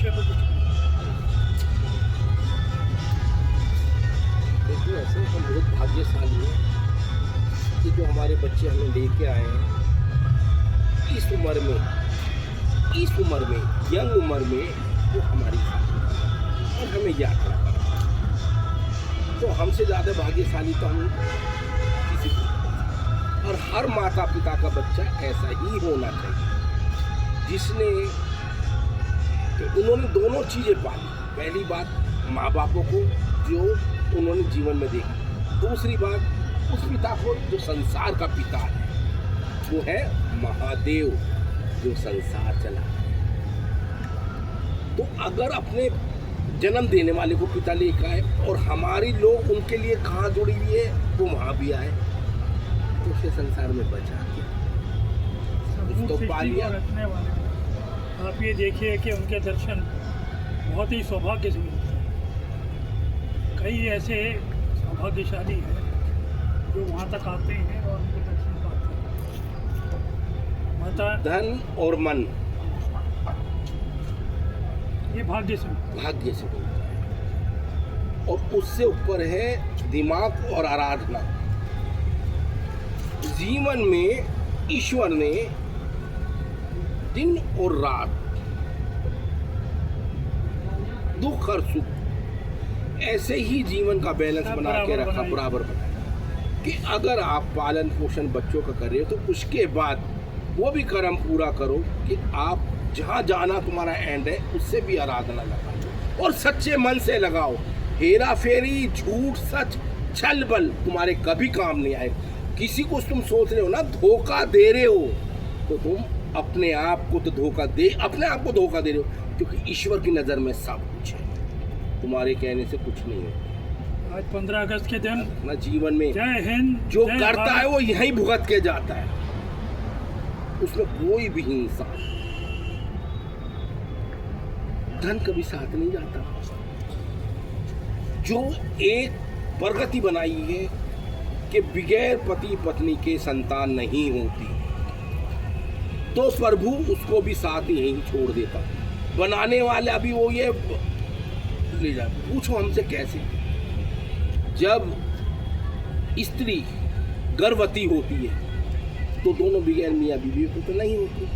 विषय पर कुछ देखिए, ऐसे हम बहुत भाग्यशाली हैं कि जो हमारे बच्चे हमें लेके आए हैं इस उम्र में यंग उम्र में वो हमारी साथ और हमें याद रखा। तो हमसे ज़्यादा भाग्यशाली तो हम किसी को नहीं। और हर माता पिता का बच्चा ऐसा ही होना चाहिए जिसने तो उन्होंने दोनों चीज़ें पाली। पहली बात माँ बापों को जो उन्होंने जीवन में देखा, दूसरी बात उस पिता को जो संसार का पिता है, वो है महादेव जो संसार चला है। तो अगर अपने जन्म देने वाले को पिता लेकर आए और हमारी लोग उनके लिए कहाँ जुड़ी हुई है वो वहाँ भी आए तो उसे संसार में बचा के तो पा लिया। रखने वाले आप ये देखिए कि उनके दर्शन बहुत ही सौभाग्य से मिलते हैं। कई ऐसे सौभाग्यशाली हैं जो वहाँ तक आते हैं और उनके दर्शन पाते हैं। माता धन और मन ये भाग्य से मिलता है और उससे ऊपर है दिमाग और आराधना। जीवन में ईश्वर ने दिन और रात, दुख और सुख ऐसे ही जीवन का बैलेंस बना के रखा, बराबर बनाया कि अगर आप पालन पोषण बच्चों का कर रहे हो तो उसके बाद वो भी कर्म पूरा करो कि आप जहाँ जाना तुम्हारा एंड है उससे भी आराधना लगाओ और सच्चे मन से लगाओ। हेरा फेरी, झूठ, सच, छल बल तुम्हारे कभी काम नहीं आए। किसी को तुम सोच रहे हो ना धोखा दे रहे हो तो तुम अपने आप को तो अपने आप को धोखा दे रहे हो, क्योंकि ईश्वर की नज़र में सब कुछ है, तुम्हारे कहने से कुछ नहीं है। आज 15 अगस्त के दिन अपना जीवन में जय हिंद जो करता है वो यहीं भुगत के जाता है, उसमें कोई भी हिंसा धन कभी साथ नहीं जाता। जो एक प्रगति बनाई है कि बगैर पति पत्नी के संतान नहीं होती, तो प्रभु उसको भी साथ ही यहीं छोड़ देता। बनाने वाले अभी वो ये ले जा, पूछो हमसे कैसे? जब स्त्री गर्भवती होती है तो दोनों बगैर मियाँ बीवी को तो नहीं होती,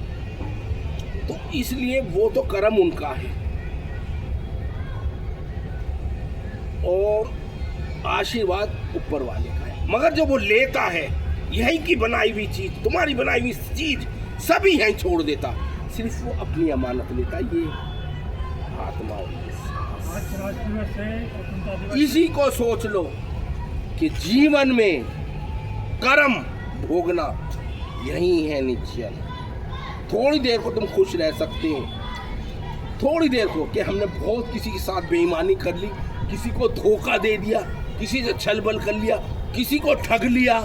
तो इसलिए वो तो कर्म उनका है और आशीर्वाद ऊपर वाले का है। मगर जो वो लेता है यही की बनाई हुई चीज, तुम्हारी बनाई हुई चीज सभी यहीं छोड़ देता, सिर्फ वो अपनी अमानत लेता। ये आत्मा इसी को सोच लो कि जीवन में कर्म भोगना यही है निश्चय। थोड़ी देर को तुम खुश रह सकते हो, थोड़ी देर को कि हमने बहुत किसी के साथ बेईमानी कर ली, किसी को धोखा दे दिया, किसी से छल बल कर लिया, किसी को ठग लिया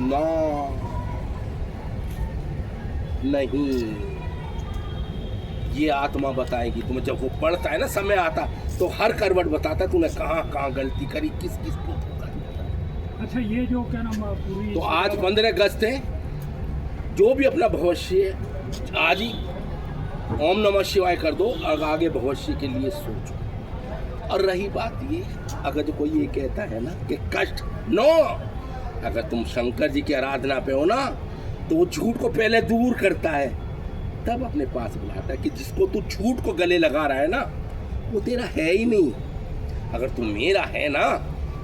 ना, नहीं, ये आत्मा बताएगी तुम्हें। जब वो पढ़ता है ना, समय आता तो हर करवट बताता है तूने कहाँ गलती करी, किस किस को धोखा दिया। अच्छा, ये जो क्या नाम पूरी तो आज 15 अगस्त है, जो भी अपना भविष्य आज ही ओम नमः शिवाय कर दो और आगे भविष्य के लिए सोचो। और रही बात ये, अगर जो कोई ये कहता है ना कि कष्ट नो, अगर तुम शंकर जी की आराधना पे हो ना तो वो झूठ को पहले दूर करता है, तब अपने पास बुलाता है कि जिसको तू झूठ को गले लगा रहा है ना वो तेरा है ही नहीं। अगर तू मेरा है ना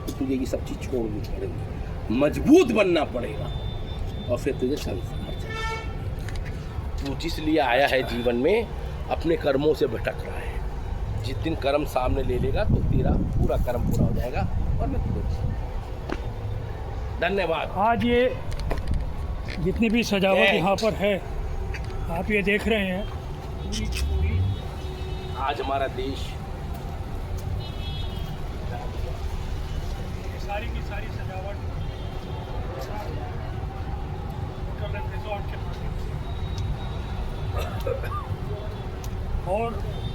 तो तुझे ये सब चीज़ छोड़नी पड़ेगी, मजबूत बनना पड़ेगा और फिर तुझे संसार चलेगा। तू जिस लिए आया है जीवन में अपने कर्मों से भटक रहा है, जिस दिन कर्म सामने ले लेगा तो तेरा पूरा कर्म पूरा हो जाएगा। और मैं तुझे धन्यवाद। आज ये जितनी भी सजावट यहाँ पर है आप ये देख रहे हैं, पूरी आज हमारा देश सारी की सारी सजावट रिजॉर्ट के और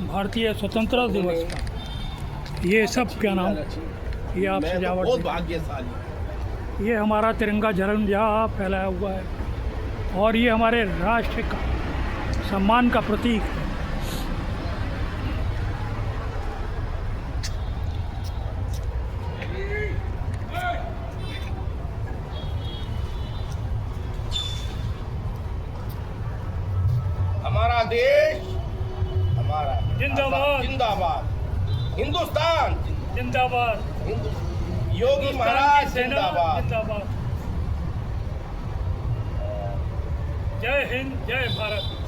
भारतीय स्वतंत्रता दिवस का ये सब क्या नाम, ये आप सजावट बहुत भाग्यशाली, ये हमारा तिरंगा झंडा फैलाया हुआ है और ये हमारे राष्ट्र का सम्मान का प्रतीक है। देश हमारा है। जिंदाबाद। जिंदाबाद। हिंदुस्तान जिंदाबाद। योगी हिंदुस्तान महाराज की सेना जिंदाबाद। जिंदाबाद। जय हिंद, जय भारत।